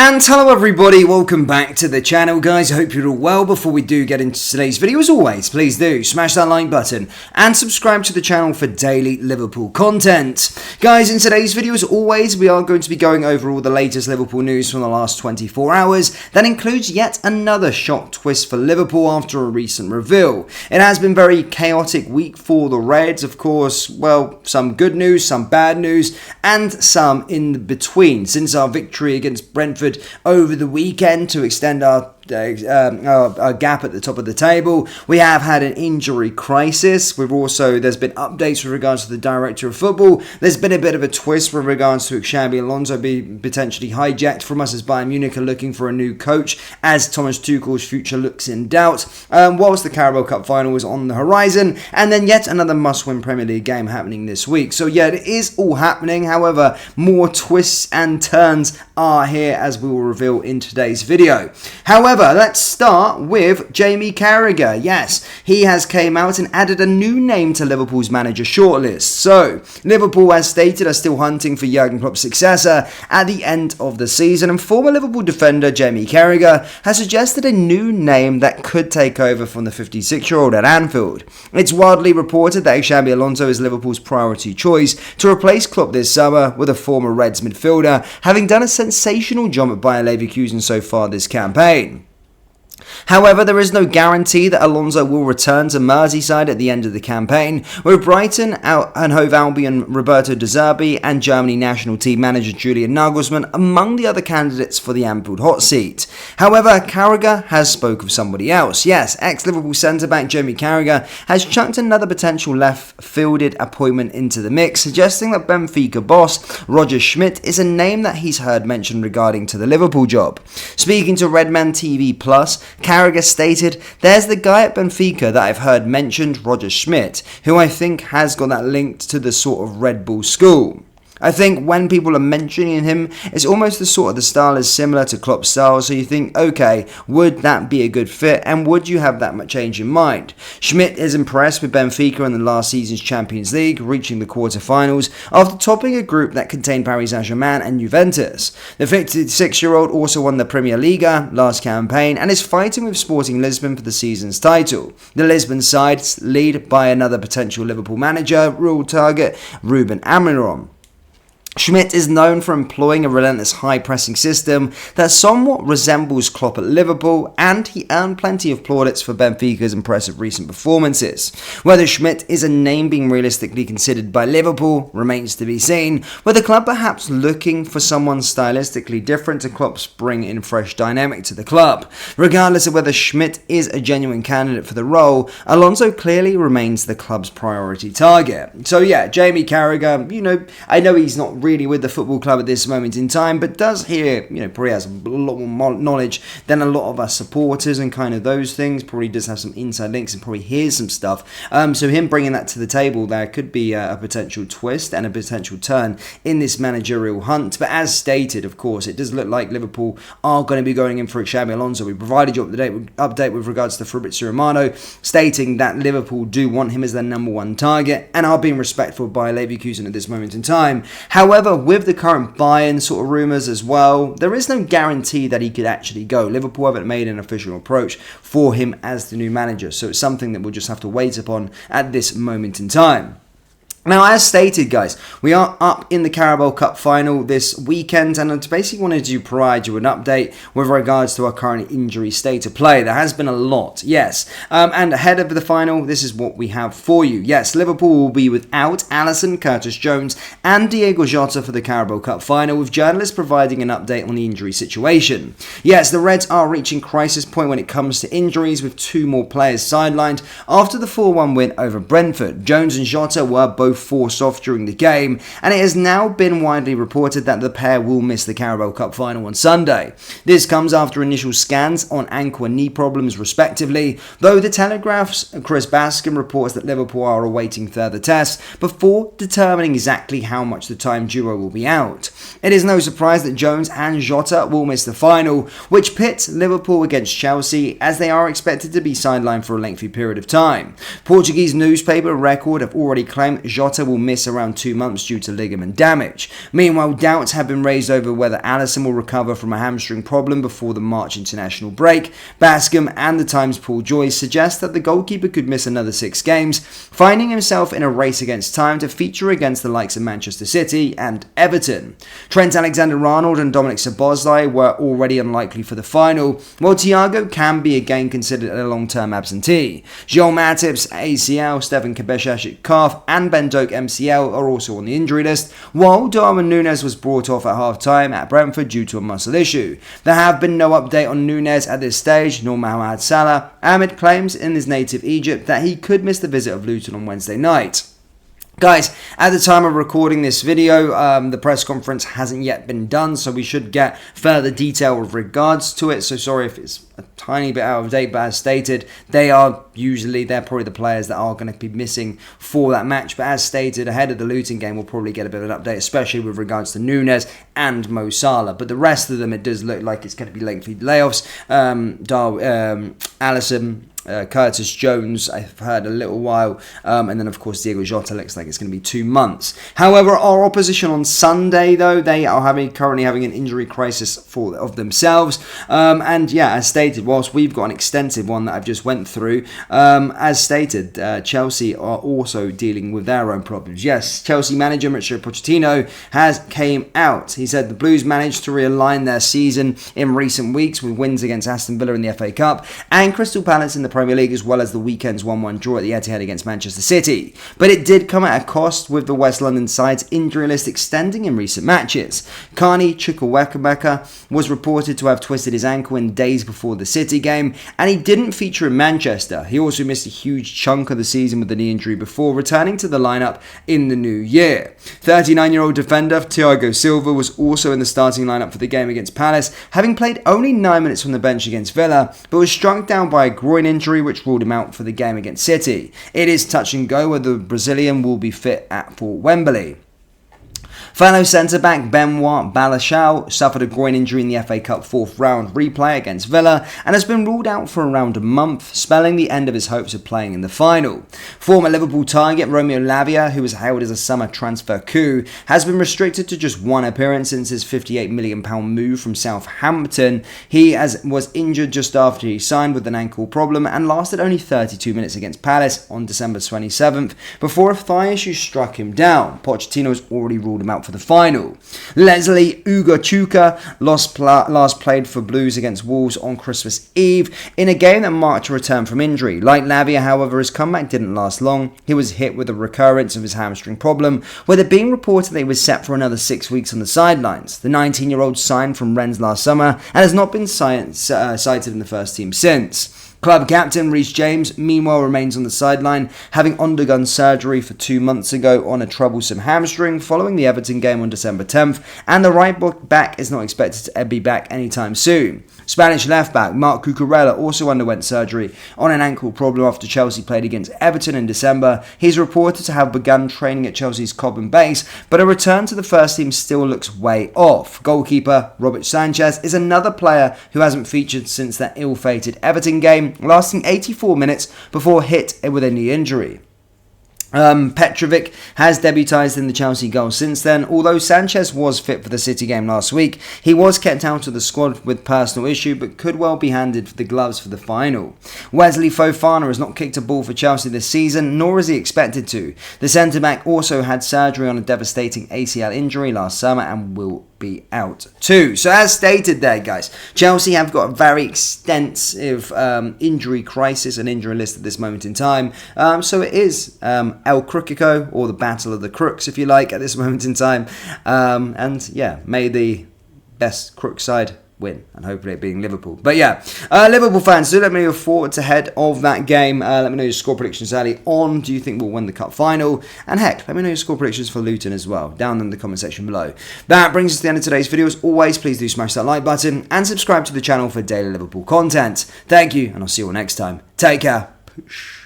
And hello everybody, welcome back to the channel guys. I hope you're all well. Before we do get into today's video, as always, please do smash that like button and subscribe to the channel for daily Liverpool content. Guys, in today's video, as always, we are going to be going over all the latest Liverpool news from the last 24 hours. That includes yet another shock twist for Liverpool after a recent reveal. It has been a very chaotic week for the Reds, of course. Well, some good news, some bad news, and some in between. Since our victory against Brentford over the weekend to extend our gap at the top of the table, we have had an injury crisis. There's been updates with regards to the director of football. There's been a bit of a twist with regards to Xabi Alonso being potentially hijacked from us as Bayern Munich are looking for a new coach as Thomas Tuchel's future looks in doubt. Whilst the Carabao Cup final was on the horizon, and then yet another must-win Premier League game happening this week. So yeah, it is all happening. However, more twists and turns are here, as we will reveal in today's video. However, let's start with Jamie Carragher. Yes, he has came out and added a new name to Liverpool's manager shortlist. So, Liverpool, as stated, are still hunting for Jurgen Klopp's successor at the end of the season, and former Liverpool defender Jamie Carragher has suggested a new name that could take over from the 56-year-old at Anfield. It's widely reported that Xabi Alonso is Liverpool's priority choice to replace Klopp this summer, with a former Reds midfielder having done a sensational job at Bayer Leverkusen so far this campaign. However, there is no guarantee that Alonso will return to Merseyside at the end of the campaign, with Brighton and Hove Albion Roberto De Zerbi and Germany national team manager Julian Nagelsmann among the other candidates for the Anfield hot seat. However, Carragher has spoke of somebody else. Yes, ex-Liverpool centre-back Jamie Carragher has chucked another potential left-fielded appointment into the mix, suggesting that Benfica boss Roger Schmidt is a name that he's heard mentioned regarding to the Liverpool job. Speaking to Redmen TV Plus, Carragher stated, "There's the guy at Benfica that I've heard mentioned, Roger Schmidt, who I think has got that linked to the sort of Red Bull school. I think when people are mentioning him, it's almost the style is similar to Klopp's style, so you think, okay, would that be a good fit, and would you have that much change in mind?" Schmidt is impressed with Benfica in the last season's Champions League, reaching the quarter-finals after topping a group that contained Paris Saint-Germain and Juventus. The 56-year-old also won the Premier Liga last campaign and is fighting with Sporting Lisbon for the season's title. The Lisbon side lead by another potential Liverpool manager, real target Ruben Amorim. Schmidt is known for employing a relentless high-pressing system that somewhat resembles Klopp at Liverpool, and he earned plenty of plaudits for Benfica's impressive recent performances. Whether Schmidt is a name being realistically considered by Liverpool remains to be seen, with the club perhaps looking for someone stylistically different to Klopp's bring in fresh dynamic to the club. Regardless of whether Schmidt is a genuine candidate for the role, Alonso clearly remains the club's priority target. So yeah, Jamie Carragher, I know he's not really with the football club at this moment in time, but does hear, probably has a lot more knowledge than a lot of us supporters and kind of those things. Probably does have some inside links and probably hears some stuff. So him bringing that to the table, there could be a potential twist and a potential turn in this managerial hunt. But as stated, of course, it does look like Liverpool are going to be going in for Xabi Alonso. We provided you update with regards to Fabrizio Romano, stating that Liverpool do want him as their number one target and are being respectful by Leverkusen at this moment in time. However, with the current Bayern sort of rumours as well, there is no guarantee that he could actually go. Liverpool haven't made an official approach for him as the new manager, so it's something that we'll just have to wait upon at this moment in time. Now, as stated, guys, we are up in the Carabao Cup final this weekend, and I basically wanted to provide you an update with regards to our current injury state of play. There has been a lot, yes. And ahead of the final, this is what we have for you. Yes, Liverpool will be without Alisson, Curtis Jones, and Diego Jota for the Carabao Cup final, with journalists providing an update on the injury situation. Yes, the Reds are reaching crisis point when it comes to injuries, with two more players sidelined after the 4-1 win over Brentford. Jones and Jota were both forced off during the game, and it has now been widely reported that the pair will miss the Carabao Cup final on Sunday. This comes after initial scans on ankle and knee problems respectively, though the Telegraph's Chris Bascom reports that Liverpool are awaiting further tests before determining exactly how much the time duo will be out. It is no surprise that Jones and Jota will miss the final, which pits Liverpool against Chelsea, as they are expected to be sidelined for a lengthy period of time. Portuguese newspaper Record have already claimed Jota will miss around 2 months due to ligament damage. Meanwhile, doubts have been raised over whether Alisson will recover from a hamstring problem before the March international break. Bascom and the Times' Paul Joyce suggest that the goalkeeper could miss another 6 games, finding himself in a race against time to feature against the likes of Manchester City and Everton. Trent Alexander-Arnold and Dominic Szoboszlai were already unlikely for the final, while Thiago can be again considered a long-term absentee. Joel Matip's ACL, Stefan Kubaszczyk calf, and Ben Doak MCL are also on the injury list, while Darwin Núñez was brought off at half-time at Brentford due to a muscle issue. There have been no update on Núñez at this stage, nor Mohamed Salah, amid claims in his native Egypt that he could miss the visit of Luton on Wednesday night. Guys, at the time of recording this video, the press conference hasn't yet been done, so we should get further detail with regards to it. So sorry if it's a tiny bit out of date, but as stated, they're probably the players that are going to be missing for that match. But as stated, ahead of the Luton game, we'll probably get a bit of an update, especially with regards to Núñez and Mo Salah. But the rest of them, it does look like it's going to be lengthy layoffs. Alisson, Curtis Jones, I've heard a little while, and then of course Diego Jota looks like it's going to be 2 months. However, our opposition on Sunday, though, they are currently having an injury crisis of themselves, and yeah, as stated, whilst we've got an extensive one that I've just went through, as stated, Chelsea are also dealing with their own problems. Yes, Chelsea manager Mauricio Pochettino came out. He said the Blues managed to realign their season in recent weeks with wins against Aston Villa in the FA Cup and Crystal Palace in the Premier League, as well as the weekend's 1-1 draw at the Etihad against Manchester City. But it did come at a cost, with the West London side's injury list extending in recent matches. Carney Chukwuemeka was reported to have twisted his ankle in days before the City game, and he didn't feature in Manchester. He also missed a huge chunk of the season with a knee injury before returning to the lineup in the new year. 39-year-old defender Thiago Silva was also in the starting lineup for the game against Palace, having played only 9 minutes from the bench against Villa, but was struck down by a groin injury which ruled him out for the game against City. It is touch and go whether the Brazilian will be fit for Wembley. Fellow centre-back Benoit Balashau suffered a groin injury in the FA Cup 4th round replay against Villa and has been ruled out for around a month, spelling the end of his hopes of playing in the final. Former Liverpool target Romeo Lavia, who was hailed as a summer transfer coup, has been restricted to just one appearance since his £58 million move from Southampton. He was injured just after he signed with an ankle problem and lasted only 32 minutes against Palace on December 27th before a thigh issue struck him down. Pochettino has already ruled him out for the final. Leslie Ugochukwu last played for Blues against Wolves on Christmas Eve in a game that marked a return from injury. Like Lavia, however, his comeback didn't last long. He was hit with a recurrence of his hamstring problem, with it being reported that he was set for another 6 weeks on the sidelines. The 19-year-old signed from Rennes last summer and has not been cited in the first team since. Club captain Reece James, meanwhile, remains on the sideline, having undergone surgery for 2 months ago on a troublesome hamstring following the Everton game on December 10th, and the right back is not expected to be back anytime soon. Spanish left-back Marc Cucurella also underwent surgery on an ankle problem after Chelsea played against Everton in December. He's reported to have begun training at Chelsea's Cobham base, but a return to the first team still looks way off. Goalkeeper Robert Sanchez is another player who hasn't featured since that ill-fated Everton game, lasting 84 minutes before hit with a knee injury. Petrovic has debuted in the Chelsea goal since then. Although Sanchez was fit for the City game last week, he was kept out of the squad with personal issue, but could well be handed the gloves for the final. Wesley Fofana has not kicked a ball for Chelsea this season, nor is he expected to. The centre-back also had surgery on a devastating ACL injury last summer and will be out too. So as stated there, guys, Chelsea have got a very extensive injury crisis and injury list at this moment in time. So it is El Crookico, or the Battle of the Crooks, if you like, at this moment in time. And yeah, may the best crook side win, and hopefully it being Liverpool. But yeah, Liverpool fans, do let me know your thoughts ahead of that game. Let me know your score predictions early on. Do you think we'll win the cup final? And heck, let me know your score predictions for Luton as well, down in the comment section below. That brings us to the end of today's video. As always, please do smash that like button and subscribe to the channel for daily Liverpool content. Thank you, and I'll see you all next time. Take care. Push.